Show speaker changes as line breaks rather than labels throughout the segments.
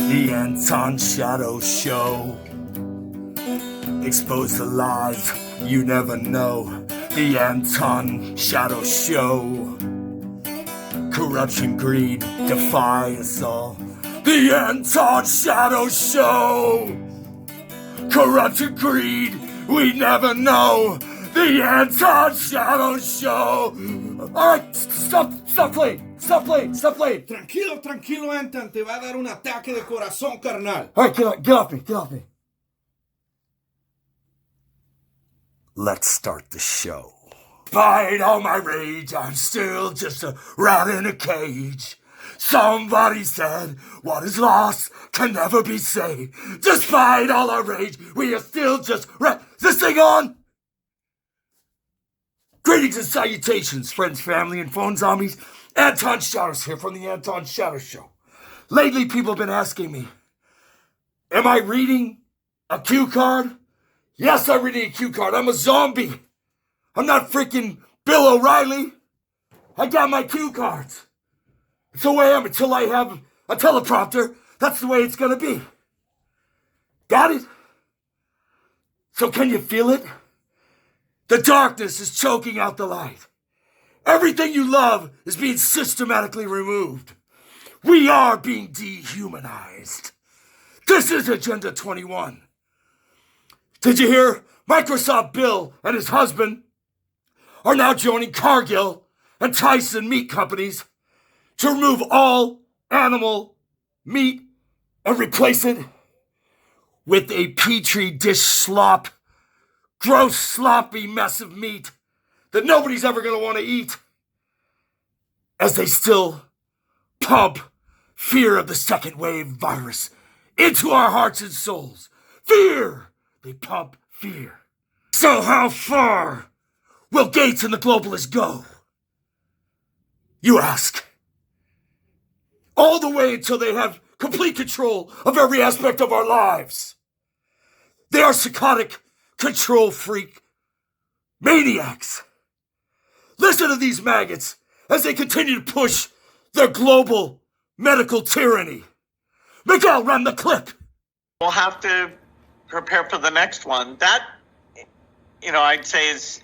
The Anton Shadow Show. Expose the lies you never know. The Anton Shadow Show. Corruption, greed, defy us all. The Anton Shadow Show. Corruption, greed, we never know. The Anton Shadow Show. Alright, stop playing.
Tranquilo, Anton, te va a dar un ataque de corazón, carnal.
Alright, get off me. Let's start the show. Despite all my rage, I'm still just a rat in a cage. Somebody said, what is lost can never be saved. Despite all our rage, we are still just rat. Is this thing on? Greetings and salutations, friends, family, and phone zombies. Anton Shadows here from the Anton Shadow Show. Lately, people have been asking me, am I reading a cue card? Yes, I'm reading a cue card. I'm a zombie. I'm not freaking Bill O'Reilly. I got my cue cards. It's the way I am until I have a teleprompter. That's the way it's going to be. Got it? So can you feel it? The darkness is choking out the light. Everything you love is being systematically removed. We are being dehumanized. This is Agenda 21. Did you hear? Microsoft Bill and his husband are now joining Cargill and Tyson meat companies to remove all animal meat and replace it with a petri dish slop, gross, sloppy mess of meat that nobody's ever going to want to eat, as they still pump fear of the second wave virus into our hearts and souls. Fear! They pump fear. So how far will Gates and the globalists go? You ask. All the way until they have complete control of every aspect of our lives. They are psychotic, control freak maniacs. Listen to these maggots as they continue to push their global medical tyranny. Miguel, run the clip.
We'll have to prepare for the next one. That, I'd say is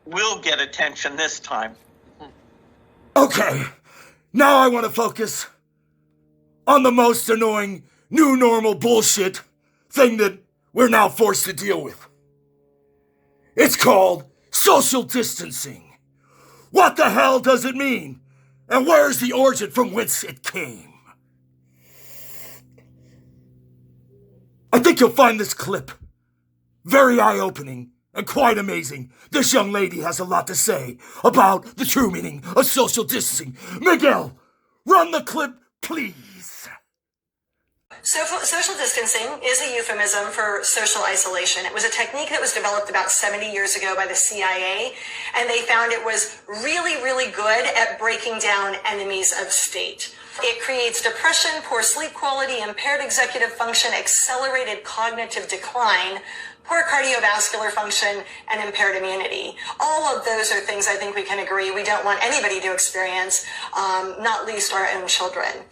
will get attention this time.
Okay, now I want to focus on the most annoying new normal bullshit thing that we're now forced to deal with. It's called social distancing. What the hell does it mean? And where's the origin from whence it came? I think you'll find this clip very eye-opening and quite amazing. This young lady has a lot to say about the true meaning of social distancing. Miguel, run the clip, please.
Social distancing is a euphemism for social isolation. It was a technique that was developed about 70 years ago by the CIA, and they found it was really, really good at breaking down enemies of state. It creates depression, poor sleep quality, impaired executive function, accelerated cognitive decline, poor cardiovascular function, and impaired immunity. All of those are things I think we can agree we don't want anybody to experience, not least our own children.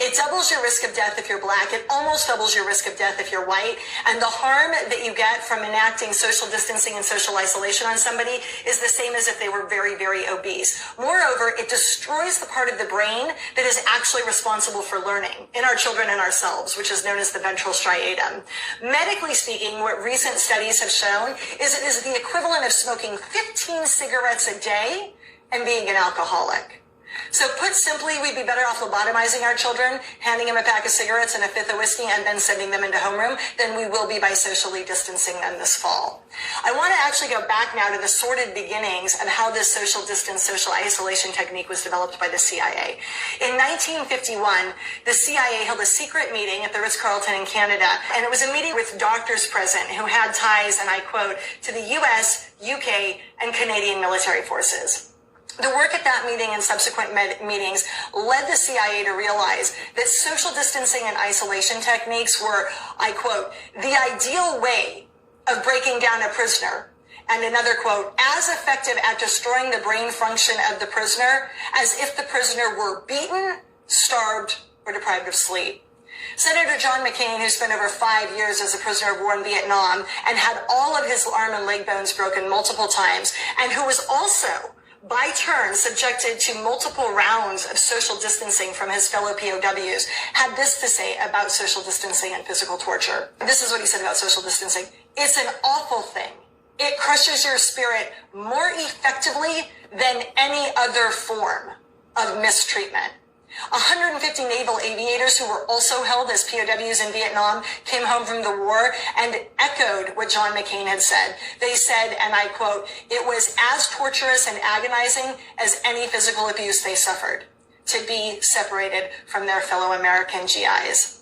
It doubles your risk of death if you're black. It almost doubles your risk of death if you're white. And the harm that you get from enacting social distancing and social isolation on somebody is the same as if they were very, very obese. Moreover, it destroys the part of the brain that is actually responsible for learning in our children and ourselves, which is known as the ventral striatum. Medically speaking, what recent studies have shown is it is the equivalent of smoking 15 cigarettes a day and being an alcoholic. So put simply, we'd be better off lobotomizing our children, handing them a pack of cigarettes and a fifth of whiskey, and then sending them into homeroom than we will be by socially distancing them this fall. I want to actually go back now to the sordid beginnings of how this social distance, social isolation technique was developed by the CIA. In 1951, the CIA held a secret meeting at the Ritz-Carlton in Canada, and it was a meeting with doctors present who had ties, and I quote, to the US, UK, and Canadian military forces. The work at that meeting and subsequent meetings led the CIA to realize that social distancing and isolation techniques were, I quote, the ideal way of breaking down a prisoner. And another quote, as effective at destroying the brain function of the prisoner as if the prisoner were beaten, starved, or deprived of sleep. Senator John McCain, who spent over 5 years as a prisoner of war in Vietnam and had all of his arm and leg bones broken multiple times, and who was also, by turn, subjected to multiple rounds of social distancing from his fellow POWs, had this to say about social distancing and physical torture. This is what he said about social distancing. It's an awful thing. It crushes your spirit more effectively than any other form of mistreatment. 150 naval aviators who were also held as POWs in Vietnam came home from the war and echoed what John McCain had said. They said, and I quote, "It was as torturous and agonizing as any physical abuse they suffered, to be separated from their fellow American GIs."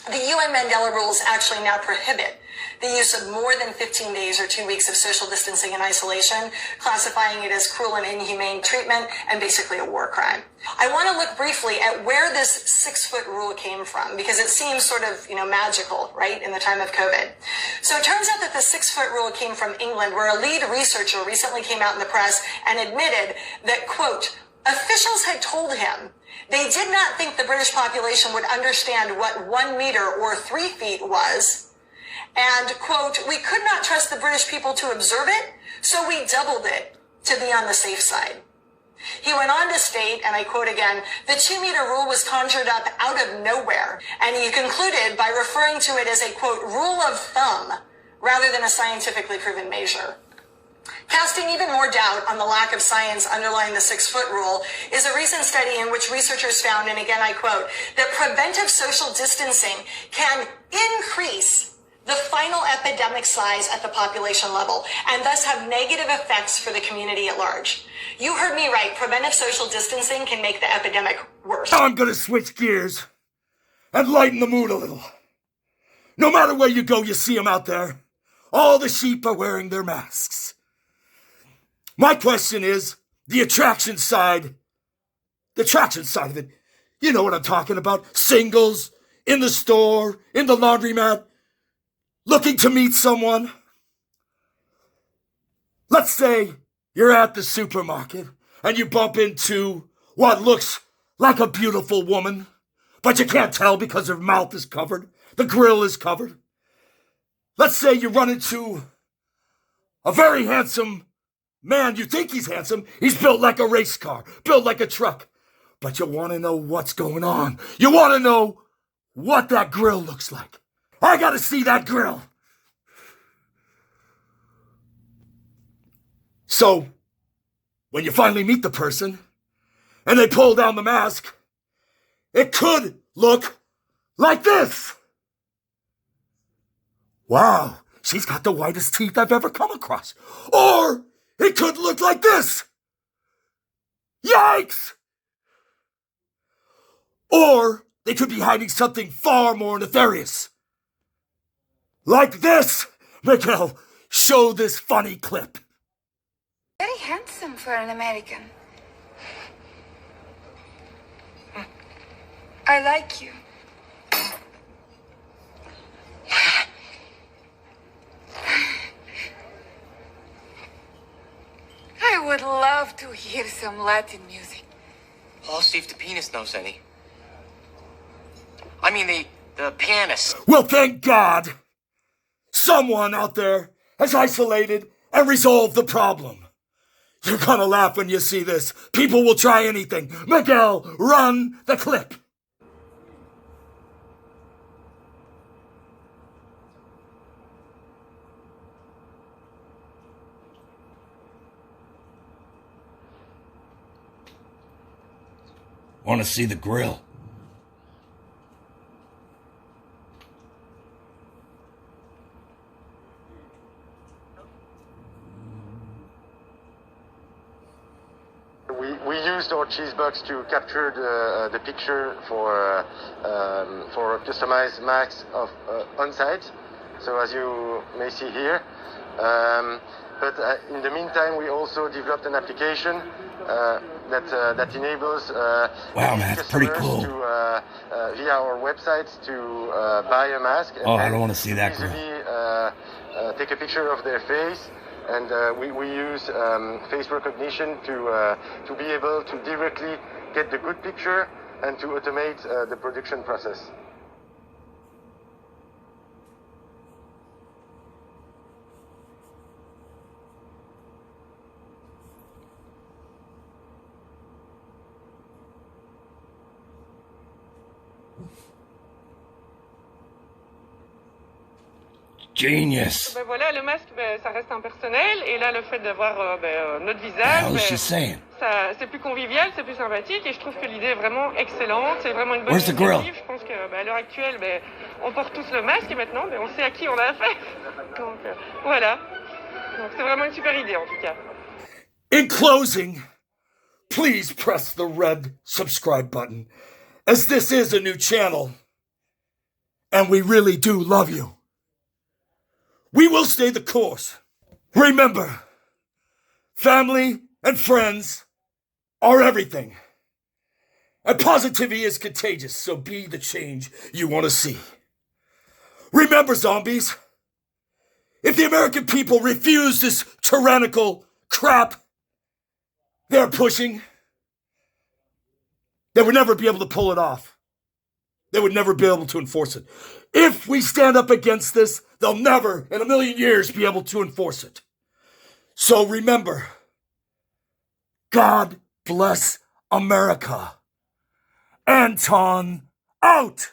The UN Mandela rules actually now prohibit the use of more than 15 days or 2 weeks of social distancing and isolation, classifying it as cruel and inhumane treatment and basically a war crime. I want to look briefly at where this 6-foot rule came from, because it seems sort of, magical, right, in the time of COVID. So it turns out that the 6-foot rule came from England, where a lead researcher recently came out in the press and admitted that, quote, officials had told him they did not think the British population would understand what 1 meter or 3 feet was. And, quote, we could not trust the British people to observe it, so we doubled it to be on the safe side. He went on to state, and I quote again, the 2-meter rule was conjured up out of nowhere, and he concluded by referring to it as a, quote, rule of thumb rather than a scientifically proven measure. Casting even more doubt on the lack of science underlying the 6-foot rule is a recent study in which researchers found, and again I quote, that preventive social distancing can increase the final epidemic size at the population level and thus have negative effects for the community at large. You heard me right. Preventive social distancing can make the epidemic worse.
Now I'm gonna switch gears and lighten the mood a little. No matter where you go, you see them out there. All the sheep are wearing their masks. My question is, the attraction side of it. You know what I'm talking about. Singles, in the store, in the laundromat, looking to meet someone. Let's say you're at the supermarket and you bump into what looks like a beautiful woman, but you can't tell because her mouth is covered, the grill is covered. Let's say you run into a very handsome man. You think he's handsome. He's built like a race car, built like a truck. But you want to know what's going on. You want to know what that grill looks like. I gotta see that grill. So, when you finally meet the person, and they pull down the mask, it could look like this. Wow, she's got the whitest teeth I've ever come across. Or, it could look like this. Yikes! Or, they could be hiding something far more nefarious. Like this! Miguel, show this funny clip.
Very handsome for an American. I like you. I would love to hear some Latin music.
I'll see if the penis knows any. I mean, the pianist.
Well, thank God, someone out there has isolated and resolved the problem. You're gonna laugh when you see this. People will try anything. Miguel, run the clip. Want to see the grill?
We used our cheese box to capture the picture for customized masks of on site. So as you may see here, but in the meantime, we also developed an application that enables
wow, man, that's pretty cool.
To, via our website to buy a mask. And
I don't want to see that grill.
Easily take a picture of their face. And we use face recognition to be able to directly get the good picture and to automate the production process.
Genius.
Ben voilà, le masque, ben, ça reste impersonnel. Et là, le fait d'avoir notre
What the
visage,
hell is she
ben,
saying?
c'est plus convivial, c'est plus sympathique. Et je trouve que l'idée est vraiment excellente. C'est vraiment une bonne
Where's the grill?
initiative. Je pense que à l'heure actuelle, ben, on porte tous le masque et maintenant, ben, on sait à qui on a affaire. Donc voilà. Donc c'est vraiment une super idée en tout cas.
In closing, please press the red subscribe button, as this is a new channel, and we really do love you. We will stay the course. Remember, family and friends are everything. And positivity is contagious, so be the change you want to see. Remember, zombies, if the American people refuse this tyrannical crap they're pushing, they would never be able to pull it off. They would never be able to enforce it. If we stand up against this, they'll never in a million years be able to enforce it. So remember, God bless America. Anton out.